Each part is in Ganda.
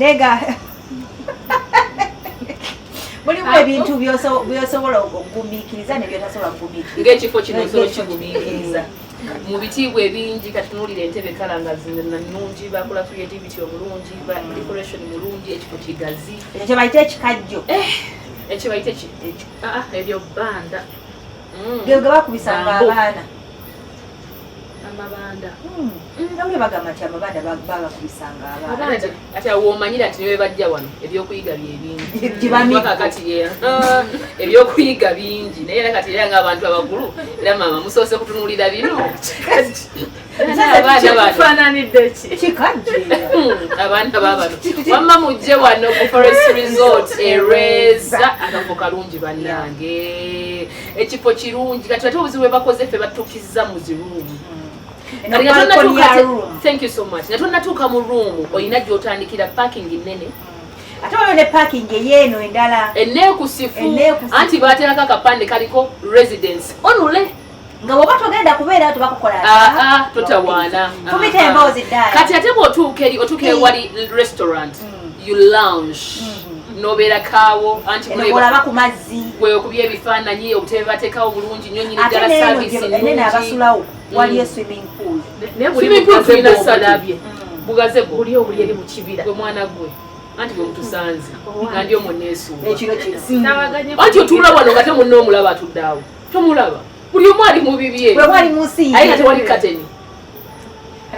nega mulimu ebintu byosobola okugumiikiriza nebyotasobola okugumiikiriza ng'ekifo kino osobola okigumiikiriza mu bitiibwa ebingi katunuulira entebe kala nga nnungi bakola creativity omulungi decoration mulungi ekifo kigazi ekyo bayita ekikajjo ekyo bayita ebyo bbanda ge bakubisanga abaana amabanda bamwe bagamba nti amabanda bagakubisanga abaana ati womanyira nti niwe bajja wano ebyokuyiga byebingi kakati ebyokuyiga bingi naye era kati era ng'abantu abakulu era mama musoose kutunuulira bino kifaananidde ki kikajje abaana babano wamma mujje wano ku forest resort ereza akafo kalungi bannange ekifo kirungi kati ate obuzibu bwe bakoze ffe batukizza mu ziruumu thank you so much natonatuuka mu room olina gy'otandikira parking nnene ate waliwo ne parking eyeeno endala enneekusifu anti baaterako akapande kaliko residence onule nga bwoba togenda kubeera tebakukola totawaana fumita emboozi ddaala kati ate bw'otuuka eri otuuka ewali restaurant you lounge nobeera kaawo anti olaba ku mazzi bwekubya ebifaananyi obutebe bateekawo bulungi nnyo nyini ddala saavisi nnene abasulawo waliyo swimming pool naye buli tulina salabye bugaze bwo buli obuli eri mu kibira gwe mwana gwe anti bwe mutusanze nga ndi omwo neesuuba ekiro kino anti otuula wano nga temunna omulaba atudde awo tomulaba buli omu ali mu bibye bwe mwali mu nsi aye nga tewali kateni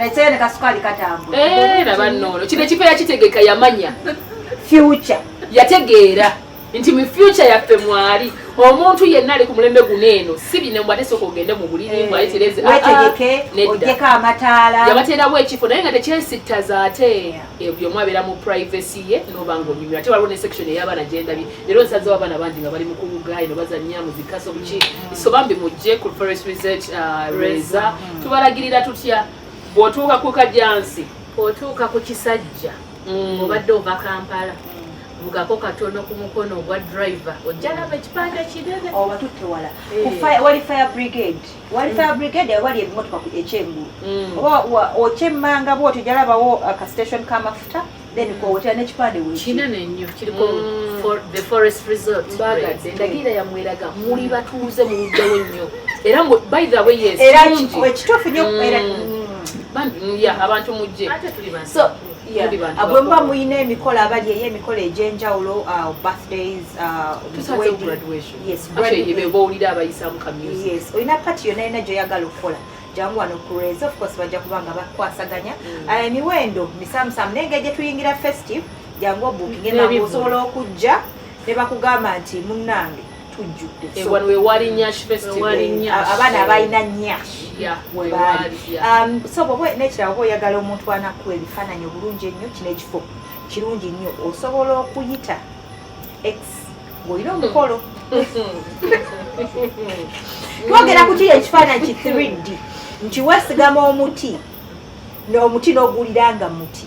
ekyeyo ne kasukaali katambula nabannoono kino ekifo yakitegeka yamanya future yategeera nti mu future yaffe mwali omuntu yenna ali ku mulembe guno eno si bino mbwate sooka ogende mu buliri mbwaletereze wetegeke ogyeko amataala yabateerawo ekifo naye nga tekyesittaza ate ebyo mwabeera mu privacy ye noba ngaonyumira ate waliwo ne section ey'abaana gyendabye leero nsazewo abaana bangi nga bali mu kuwuga eno bazannya muzikaso buki so bambi mujje ku forest research reza tubalagirira tutya bw'otuuka ku kajansi otuuka ku kisajja obadde ova Kampala bugako katono ku mukono ogwa driver ojjalaba ekipande kinene oba tutte wala wali fire brigade wali ebimotoka ekyengulu oba okyemmanga bwotyo ojjalabawo ka station k'amafuta then kwowotera n'ekipande kinene nnyo kiriko the forest resort bagadde endagirira yamweraga muli batuuze mu luddawo nnyo era by the way yes era ekituufu nnyo era abantu mujje so bwe muba muyina emikolo abali ey'emikolo egy'enjawulo birthdays bowulira abayisaamu kamusic olina pati yonna yina gy'oyagala okukola jangu wano ku Reza of course bajja kuba nga bakwasaganya emiwendo misaamusaamu naye engeri gye tuyingira festive jangu obuukinge nange osobola okujja ne bakugamba nti munnange tujjudde wano wewali nyash festival abaana abalina nyash webali so nekiraba oba oyagala omuntu anakuwa ebifaananyi obulungi ennyo kino ekifo kirungi nnyo osobola okuyita x ng'olina omukolo twogera ku kiri ekifaananyi ki 3D nti weesigama omuti n'omuti n'oguwulira nga muti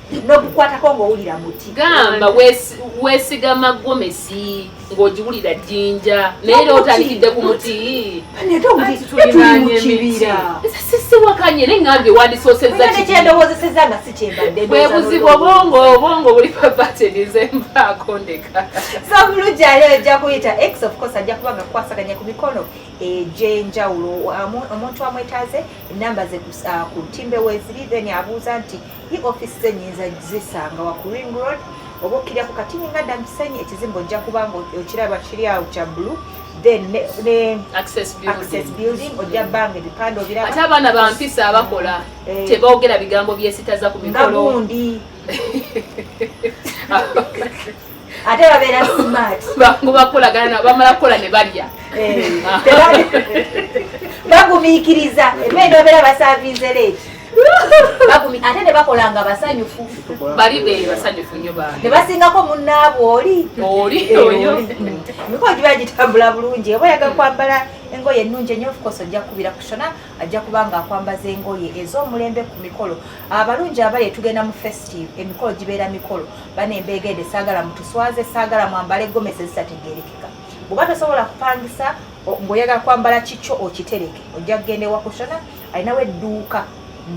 n'ogukwatako ng'owulira muti gamba weesigama gomesi ng'ogiwulira jjinja naye era otandikidde ku muti sisiwakanye naye ngambye wandisoosezza kyendowozeseza nga si kyembadde bwe buzibu obwongo buli pabatenize mpaako ndeka so bulungi ali ojja kuyita x of course ajja kuba nga kukwasaganya ku mikono egy'enjawulo omuntu amwetaaze enamba ze ku timbe weeziri then abuuza nti ye office ze nyinza zisanga wa ku ring road oba okkirya ku katini nga Dampisenyi ekizimbe ojja kuba nga okiraba kiri awo kya blue then ne access building ojja bbanga ebipande obiraba ate abaana bampisa abakola tebaogera bigambo byesitaza ku mikolo nga gundi ate babeera smart bangu bakolagana bamala kukola ne balya bagumiikiriza emmere obeera basaavinze leeti ate ne bakolanga basanyufu bali basanyufu nnyo baana ne basingako munnaabwe oli oyo emikolo giba gitambula bulungi oba oyagala kwambala engoye ennungi ennyo ofcourse ojja kubira kushona ajja kuba nga akwambaza engoye ez'omulembe ku mikolo abalungi abali tugenda mu festive emikolo gibeera mikolo bana embeegedde saagala mutuswaze saagala mwambala eggomesi ezitategeerekeka bw'oba tosobola kupangisa ng'oyagala kwambala kikyo okitereke ojja kugenda ewa kushona alinawo edduuka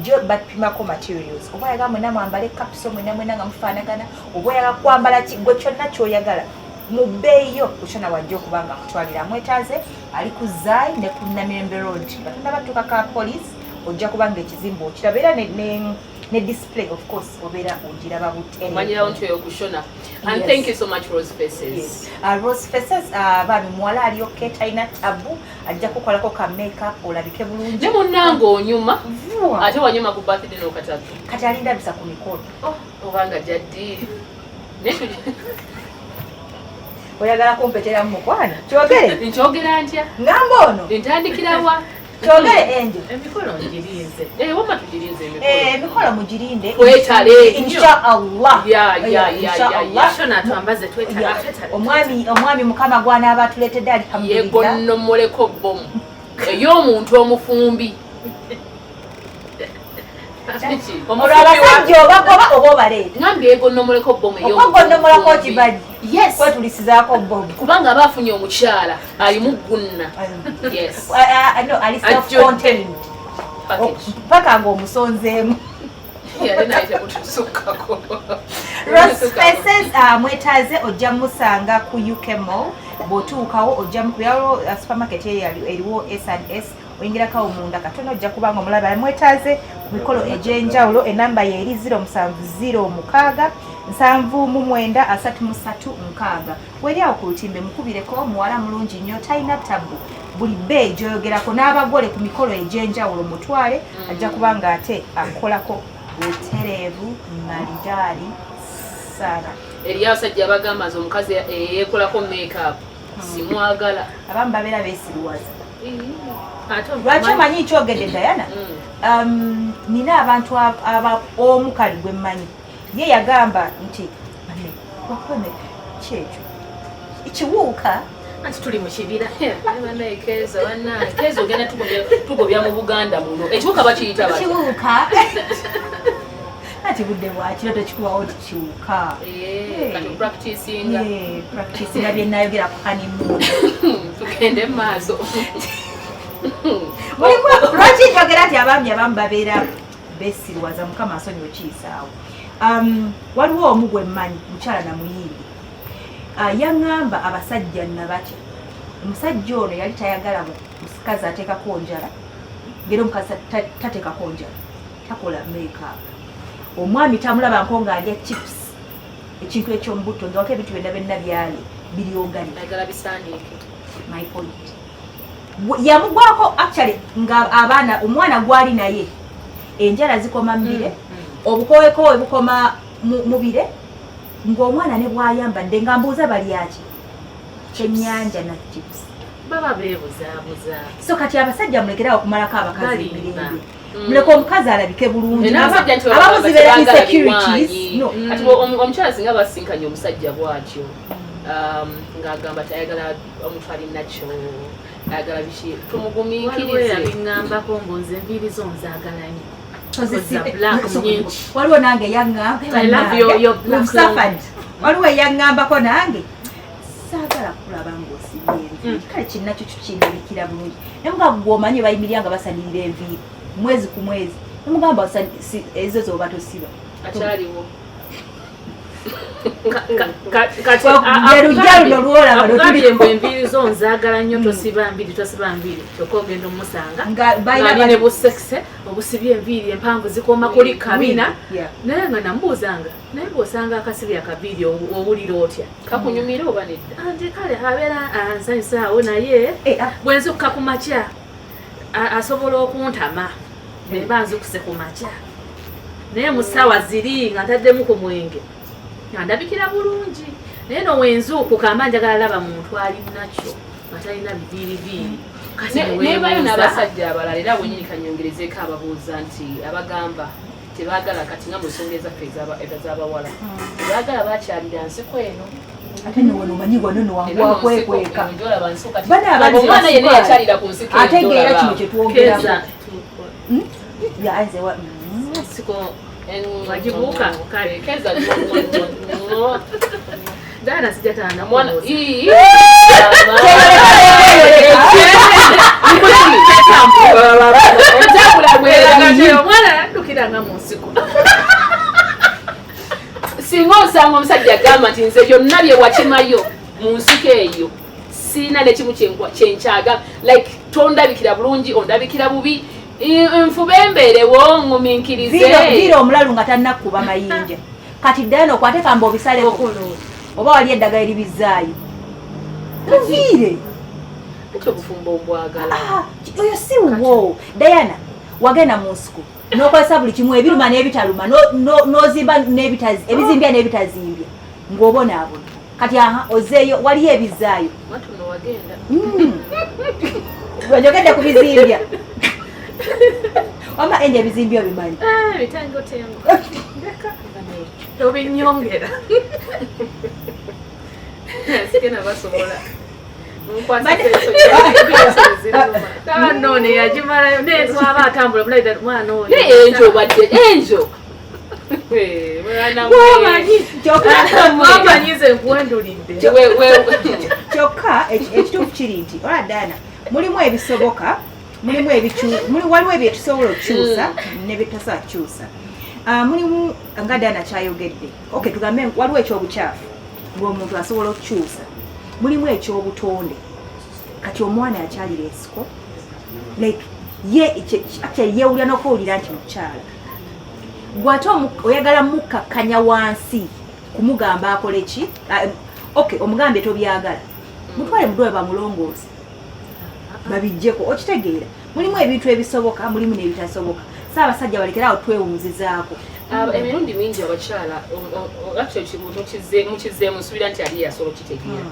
njo bapimako materials oba oyagala mwena mwambale kapso mwena nga mufaanagana oba oyagala kwambala gwe kyonna kyoyagala mu bbeeyi yo okyona wajja okuba nga kutwalira mwetaaze ali ku Zai ne ku Namirembe Road batonda batuuka ka police ojja kuba nga ekizimbe okiraba era ne display of course obeera ogiraba butmanyirawo nti oyokushona. And thank you so much Rose Faces. Rose Faces baami muwala aliyo talina tabu ajja kukolako ka makeup olabike bulungi ne munnanga onyuma ate wanyuma ku birthday n'okatatu kati alinda bisa ku mikono obanga jaddi oyagala kumpetera mu mukwano kyogere nkyogera ntya ngamba ono ntandikirawa kyogere enje emikono ngirinze wama tugirinze emikono mugirinde twetale inshallah shona twambaze twetale omwami mukama gwanaaba atuleetedde alhamdulillah yegonnomoleko bomu ey'omuntu omufumbi olwabasajja obagoba oba obaleeta ngambye yegonnomoleko bomu okwogonnomolako kibaji yes kwetulisizaako bomu kubanga aba afunye omukyala alimu gunna yes no ali self-contained paka ng'omusonzeemu Rose Faces mwetaaze ojja musanga ku UK Mall bw'otuukawo ojja mukubyawo supermarket eriwo S&S oyingirako omunda katono ojja kubanga omulaba mwetaaze ku mikolo egy'enjawulo enamba ye eri 0706 79336 weri awo ku lutimbe mukubireko muwala mulungi nnyo talina tabu buli bbeeyi gyoyogerako n'abagole ku mikolo egy'enjawulo mutwale ajja kubanga ate akolako butereevu maridali sana eri abasajja abagamba nti omukazi yeekolako makeup simwagala abamu babeera beesiruwaza lwaki omanyi nkyogedde Diana nina abantu omu kali gwe mmanyi ye yagamba nti wakone kyekyo kiwuuka anti tuli mu kibira kezo ogenda tugobya mu Buganda muno ekiwuka bakiyita bati kiwuuka ati budde bwakiro tekikubawo ti kiwuka kati practicinga practicinga byenayogera ku honeymoon tugende mu maaso lwaki njogera nti abaami abamu babeera beesirwaza mukama asonyiwe kiyisaawo waliwo omu gwe mmanyi mukyala namuyimbi yaŋŋamba abasajja nabaki omusajja ono yali tayagala musikazi ateekako njala ngeri omukazi tateekako njala takola makeup omwami tamulaba nko ng'alya chips ekintu ekyomubutto ngawako ebintu byonna byali biryoganagala bisandiike my point yamugwako actually nga abaana omwana gwali naye enjala zikoma mbire obukowekowe bukoma mubire ng'omwana ne bwayambadde nga mbuuza balyaki kyennyanja na chips baba beebuzaabuza so kati abasajja mulekerawo okumalako abakazi emirembe muleka omukazi alabike bulungi abamu zibeera insecurities kati omukyala singa basinkanye omusajja bwatyo ng'agamba tayagala omuntu alinakyo ayagala biki tumugumiikirize yabiŋŋambako ngonze enviiri zo nzaagala nnyo waliwo nange yaŋŋambasafad waliwo yaŋŋambako nange saagala kulaba ng'osibye enviiri kale kinnakyo kinabikira bulungi nemuga gwomanyi bayimirira nga basanirira enviiri mwezi ku mwezi nemugamba ezo zoba tosiba akyaliwo akugambye mbu enviiri zo nzaagala nnyo tosiba mbiri kyokka ogenda omusanga ngali ne busekise obusibye enviiri empanvu zikoma kuli kabina naye nga namubuuzanga naye bw'osanga akasibye akaviiri owulira otya kakunyumira oba nedda anti kale abeera ansanyusaawo naye bwe nzukka ku makya asobola okuntama mba nzukuse ku makya naye mu ssaawa ziri nga ntaddemu ku mwenge ndabikira bulungi naye no wenzuukuka amba njagala laba muntu ali nakyo nga talina biviiriviiri nebayo n'abasajja abalala era bwenyini kanyongerezeeko ababuuza nti abagamba tebaagala kati nga mu nsonga ezaffe ez'abawala tebaagala bakyalira nsiko eno ate nowono omanyi gwonono wangwakwekweka omwana yenna yakyalira ku nsiko ategeera kino kyetwogeramu wajibuka kale keza dana sijatana mwana mwana mu nsiko. Singa osanga omusajja agamba nti nze byonna bye wakimayo mu nsiko eyo siina nekimu kyenkyaga like tondabikira bulungi ondabikira bubi nfube embeerewo nguminkirize vira omulalu nga tannakuba mayinja kati ddala okwate kamba obisaleko oba wali eddagala eribizaayo muviire obufumbo obwagala oyo si wo Diana wagenda mu nsiko n'okozesa buli kimu ebiruma n'ebitaluma n'ozimba ebizimbya n'ebitazimbya ng'obonaabona kati ozeeyo waliyo ebizaayo matuno wagenda ojogedde ku bizimbya wama enje ebizimbya obimanyi bitengotengo obinyongera sikena basobola none yagimalayo netwaba atambula bulaida mwana oyo enjo badde enjo wamanyize nkuwendulidde kyokka ekituufu kiri nti ola Dana mulimu ebisoboka waliwo ebyetusobola okukyusa nebitasobola kukyusa mulimu nga Dana kyayogedde tugambe waliwo ekyobukyafu ng'omuntu asobola okukyusa mulimu ekyobutonde kati omwana akyalira ensiko like yeewulira n'okuwulira nti mukyala gwate oyagala mukakkanya wansi kumugamba akole ki omugambe tobyagala mutwale mudole bamulongooze babijjeko okitegeera mulimu ebintu ebisoboka mulimu n'ebitasoboka saabasajja balekerawo twewunzizaako emirundi mingi abakyala mukizeemu nsubira nti ali yasobola okitegeera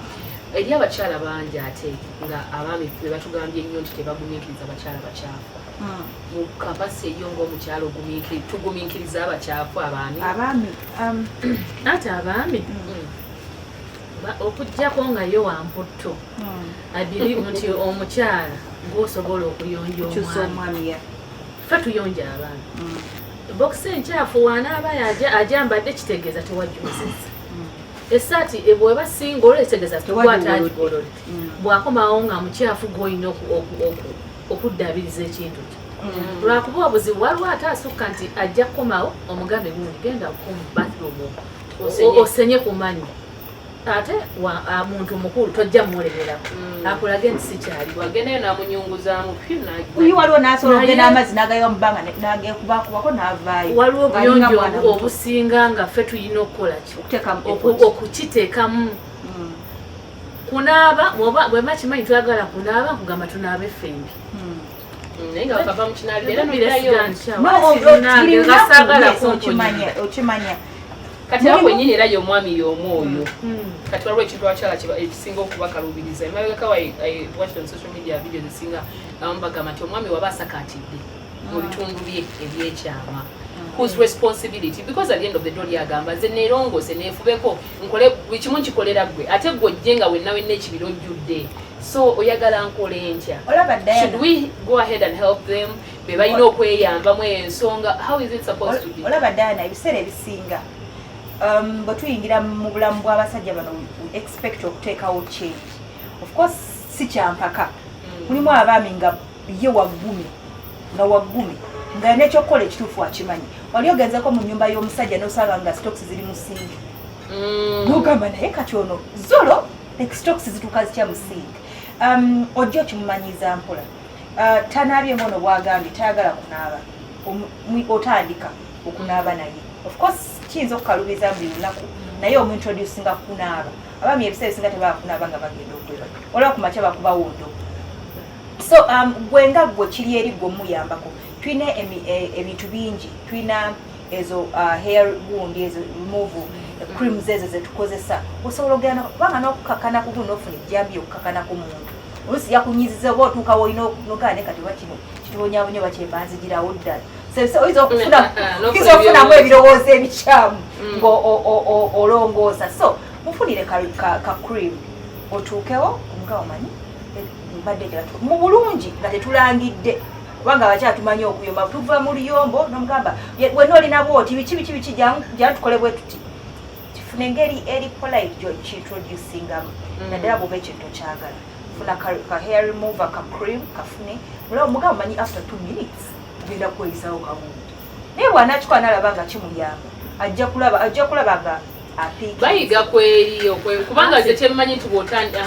eri abakyala bangi ate nga abaami be batugambye ennyo nti tebagumiikiriza abakyala bakyafu mu kapasi eyo ng'omukyala tugumiikiriza abakyafu abaami ate abaami okujjako nga yo wamputto abirivu nti omukyala ng'osobola okuyonja omwami ffe tuyonja abaami bokisi enkyafu wanaaba ajambadde kitegeeza tewajjuzizza esaati bweba singa olwetegeeza tukwata agigolole bwakomawo nga mukyafu gw'olina okuddabiriza ekintu kye lwakuba obuzibu waliwo ate asukka nti ajja kukomawo omugambe gundi genda ku bathroom osenye ku manyi ate muntu mukulu tojja mmuleberako akulage nti sikyali wagendayo namunyunguzaamu uyi waliwo nasobola okugenda amazzi n'agayiwa mu bbanga n'agekubakubako n'avaayo waliwo obuyonjo obusinga nga ffe tulina okukola ki okukiteekamu kunaaba bwema kimanyi twagala kunaaba nkugamba tunaaba effembi naye nga bakava mu kinaabiro okimanya kati awo kwennyini era y'omwami y'omu oyo kati waliwo ekintu abakyala ekisinga okubakalubiriza emabegaka watched on social media video zisinga abamu bagamba nti omwami waba asakaatidde mu bitundu bye ebyekyama whose responsibility because at the end of the day yagamba nze neerongose neefubeko nkole buli kimu nkikolera ggwe ate ggwe ojje nga wenna ekibiro ojjudde so oyagala nkole ntya should we go ahead and help them be balina okweyambamu ensonga how is it supposed to be olaba Diana ebiseera ebisinga bwe tuyingira mu bulamu bw'abasajja bano expect okuteekawo change of course si kyampaka mulimu abaami nga ye waggumi nga nekyokukola ekituufu akimanyi wali ogenzeko mu nnyumba y'omusajja n'osanga nga stocks ziri mu singi n'ogamba naye kati ono zolo like stocks zituuka zitya mu singi ojja okimumanyiza mpola tanaabyemu ono bwagambye tayagala kunaaba otandika okunaaba naye of course kiyinza okukalubiza buli lunaku naye omuintroducinga kunaaba abaami ebiseera ebisinga tebakunaaba nga bagenda okweba olwa ku makya bakuba wundo so gwe nga gwe kiri eri gwe omuyambako tulina ebintu bingi tulina ezo hair wound ezo remove creams ezo zetukozesa osobola ogenda kubanga n'okukakana ku guno ofuna ejjambi okukakana ku muntu olusi yakunyiziza oba otuukawo olina nogaane kati oba kino kitibonyabonyo bakyembanzigirawo ddala oyinza okufunamu ebirowoozo ebikyamu ng'olongoosa so mufunire ka cream otuukewo nga omanyi mbadde mu bulungi nga tetulangidde kubanga abakyala tumanyi okuyomba tuva mu luyombo nomugamba wenna olina bwoti biki jantukole bwe tuti tufuna engeri eri polite kyintroducingamu naddala bwoba ekintu kyagala funa ka hair remover ka cream kafune olaba omugamba manyi after 2 minutes genda kweyisawo kabuntu naye bw'anaakikola n'alaba nga kimuyamba ajja kulaba nga apiiki bayiga kweriyo kubanga nze kyemmanyi nti bw'otandi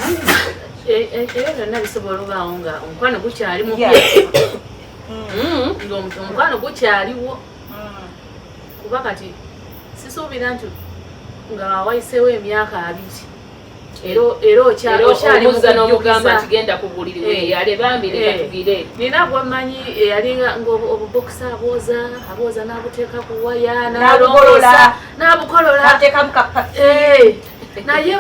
era byonna bisobola obaawo nga omukwano gukyali mu omukwano gukyaliwo kuba kati sisuubira nti nga wayiseewo emyaka 2 era okyali n'omugamba nti genda kugulirwe yale bambire katugire nina gwamanyi eyalinga ng'obubokisa abooza n'abuteeka ku waya n'abukolola naye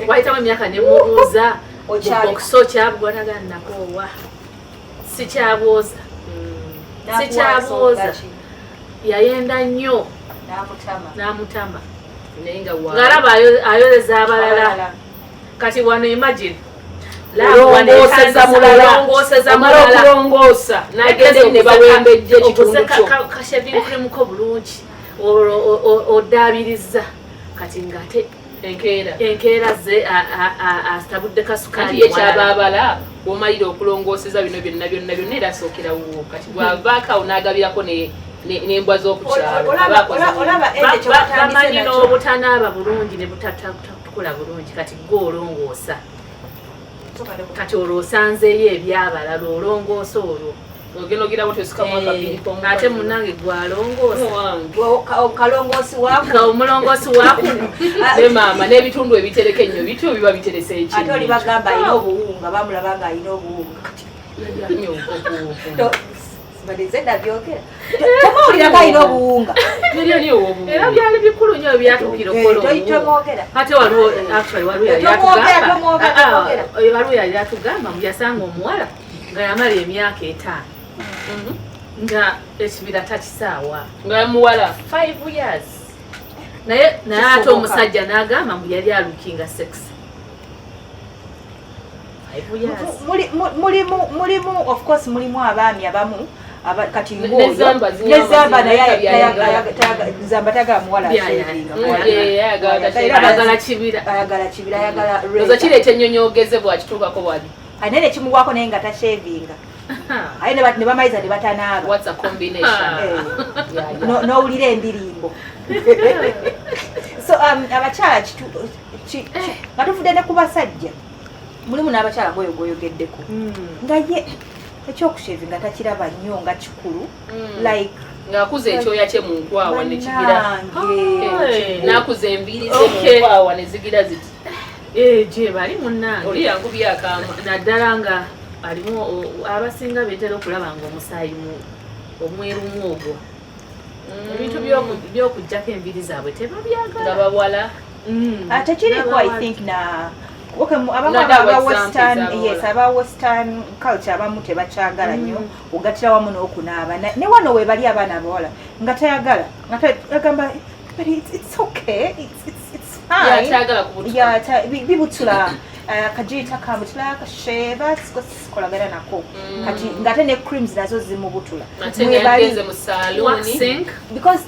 wayitawo emyaka nemubuuza obubokisa okyabugwanaga nakoowa sikyabwoza yayenda nnyo n'amutama ng'alaba ayoleza abalala kati wano imagine okulongoosa nagende ne bawembejja ekitundu kyo kashevinkurimuko bulungi oddaabiriza kati ng'ate enkeera ze asitabudde kasukaali ekyabaabala bw'omalira okulongooseza bino byonna era asookerawo kati bw'avaako awo n'agabirako n'embwa z'okukyalabamanyi n'obutanaaba bulungi ne butatukula bulungi kati gw'olongoosa kati olwo osanzeeyo ebyabalala olongoosa olwo ate munange gwalongoosa omulongoosi maama n'ebitundu ebitereka ennyo bityo biba biteresa ate oli bagamba alina obuwunga bamulaba nga alina obuwunga tomawulirako alina obuwunga era byali bikulu nnyo ebyatuukira ate waliwo yali atugamba mbu yasanga omuwala nga yamala emyaka 5 nga ekibira takisaawa nga muwala 5 years naye ate omusajja n'agamba mbu yali alukinga sex. mulimu of course mulimu abaami abamu kati nezamba naye zamba tagala muwala ayagala kibira oza kireeta ennyonyoogeze bwakituukako bwali ate ne kimugwako naye nga tashevinga aye ne bamayiza ne batanaaba n'owulira endirimbo so abakyala nga tuvudde ne ku basajja mulimu n'abakyala ngoyo gwoyogeddeko nga ye ekyokushevinga takiraba nnyo nga kikulu like ng'akuza ekyoya kye mu nkwawa ne kigira n'akuza enviiri ze mu nkwawa ne zigira ziti gye bali munnange oli yankubye akaama naddala nga alimu abasinga beetera okulaba ng'omusaayi omweru mwogo ebintu by'okuggyako enviiri zaabwe tebabyagala nga bawala tekiriko I think na aba western culture abamu tebakyagala nnyo ogattira wamu n'okunaaba ne wano we bali abaana abawala nga tayagala nga tagamba but it's okay it's fine bibutula akajita kamutula akasheva sikolagana nako kati ngate ne creams nazo zimubutula mwebalize mu saluni because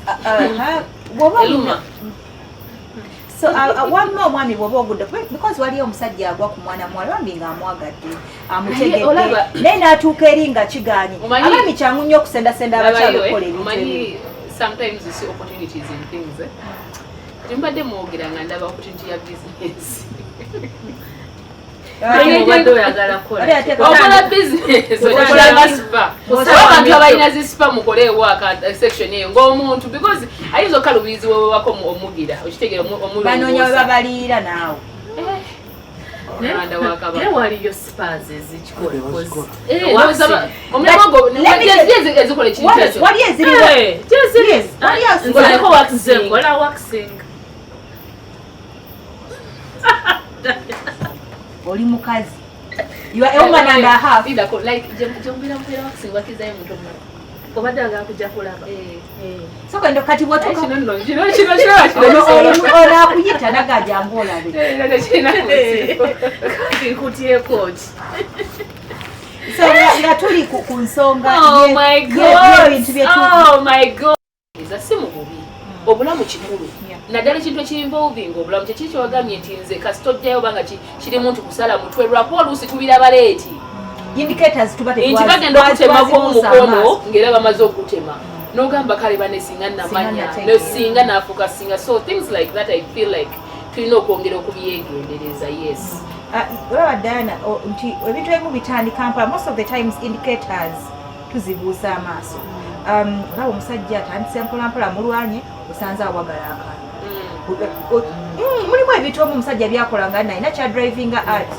so one more mwami bwoba ogudde because waliyo omusajja agwa ku mwana muwala bambi nga amwagadde amutegedde naye n'atuuka eri nga kigaanye abaami kyangu nnyo okusendasenda abakyala okukola ebintu sometimes you see opportunities in things timbadde mwogera nga ndaba opportunity ya business okola business okola masipa abantu abalina zisipa mukole ewaka section eyo ng'omuntu because ayinza okalubizi wewewako omugira okitegera banoonya we babaliira naawe naye waliyo spas ezikikola ezikola ekintu wali ezirikola waxing oli mukazi omanandaha obadde agakujja kulaba sokendo kati onakuyita nagajangu olabe nkutyekoki so nga tuli ku nsonga y'ebintu byetu si mu bubi obulamu kikulu naddala ekintu ekirinvolving obulamu kyekiri kyewagamye nti nze kasi tojjayo obanga kiri muntu kusala mutwe lwakuba oluusi tubiraba leeti indicators tuba nti bagenda okutemako mukono ng'era bamaze okutema n'ogamba kale bane singa namanya nosinga naafuuka singa so things like that I feel like tulina okwongera okubyegendereza yes olaba Diana nti ebintu ebimu bitandika mpala most of the times indicators tuzibuuza amaaso olaba omusajja atandise mpolampola mulwanye osanze awagala akantu mulimu ebintu omu omusajja byakola nga nalina kya drivinga art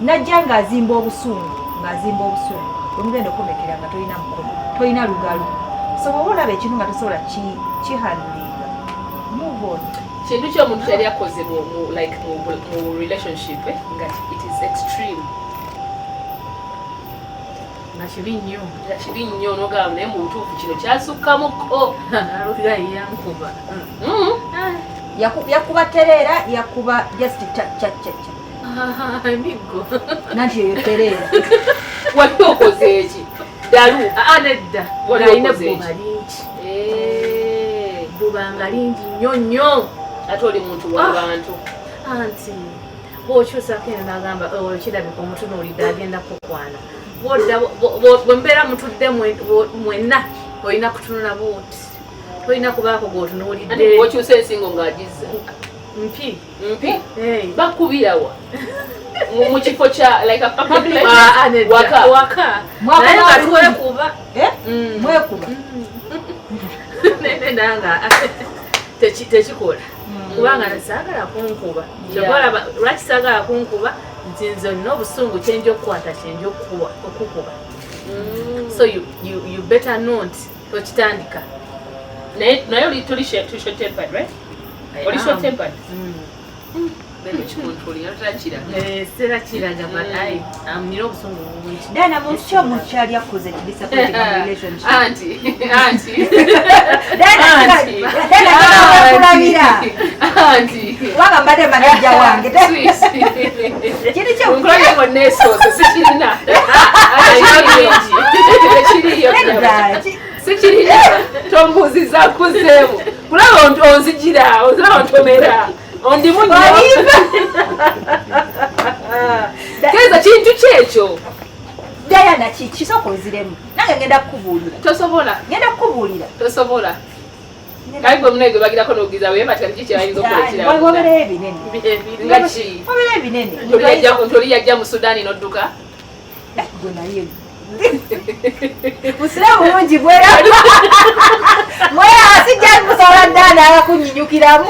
najja ng'azimba obusungu omugenda okomekera nga tolina mukono tolina lugalo so bwoba olaba ekintu nga tosobola kihandulinga move on kintu ky'omuntu kyali akoze mu relationship nga it is extreme kibi nnyo n'ogamba naye mu butuufu kino kyasukkamuko yankuba yakuba tereera yakuba just emiggo nanti eyo tereera wali okoze eki dalu nedda alina ebbuba lingi ebbubanga lingi nnyo ate oli muntu w'abantu anti bw'okyusako eno n'agamba kirabika omutunuulidde agenda kukwana bwe mbeera mutudde mwenna olina kutunula buuti tolina kubaako gw'otunuulidde bw'okyusa ensingo ng'agiza mpi bakubirawa mu kifo kya like a public waka naye nga twekuba mwekuba nenanga tekikola kubanga saagala kunkuba lwaki saagala kunkuba nti nze olina obusungu kyenja okukwata kyenja okukuba so you better not tokitandika naye oli tuli short tempered right oli short tempered sera kiraga nina obusungu bungi Diana muntu ki omuntu kyali akuze kidisappointing relationship wanga mbadde manajja wange kiri sikirina sikirina tombuuziza akuzeemu kulaba onzigira oziraba ntomera ondimu keza kintu kyekyo Diana kisooka oziremu nange ngenda kukubuulira tosobola kale gwe munege bagirako n'ogiza webati kati kiki bayinza okulekeraaobera ebinene nga ki obera ebinene ntoli yajja mu Sudaani n'odduka gwe naye musiramu bulungi mwera asijja kusobola Diana agakunyinyukiramu